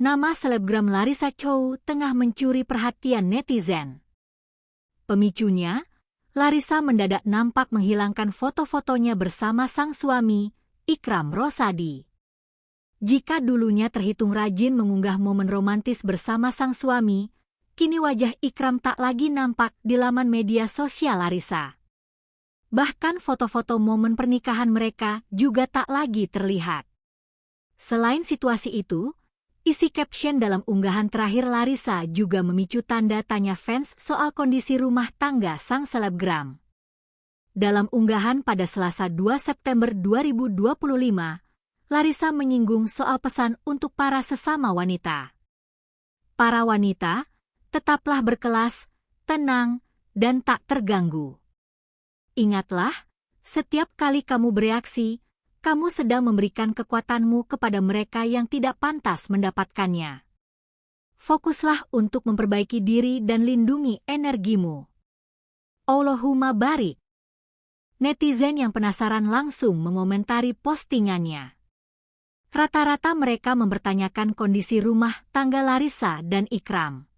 Nama selebgram Larissa Chow tengah mencuri perhatian netizen. Pemicunya, Larissa mendadak nampak menghilangkan foto-fotonya bersama sang suami, Ikram Rosadi. Jika dulunya terhitung rajin mengunggah momen romantis bersama sang suami, kini wajah Ikram tak lagi nampak di laman media sosial Larissa. Bahkan foto-foto momen pernikahan mereka juga tak lagi terlihat. Selain situasi itu, isi caption dalam unggahan terakhir Larissa juga memicu tanda tanya fans soal kondisi rumah tangga sang selebgram. Dalam unggahan pada Selasa 2 September 2025, Larissa menyinggung soal pesan untuk para sesama wanita. Para wanita, tetaplah berkelas, tenang, dan tak terganggu. Ingatlah, setiap kali kamu bereaksi, kamu sedang memberikan kekuatanmu kepada mereka yang tidak pantas mendapatkannya. Fokuslah untuk memperbaiki diri dan lindungi energimu. Allahumma barik. Netizen yang penasaran langsung mengomentari postingannya. Rata-rata mereka mempertanyakan kondisi rumah tangga Larissa dan Ikram.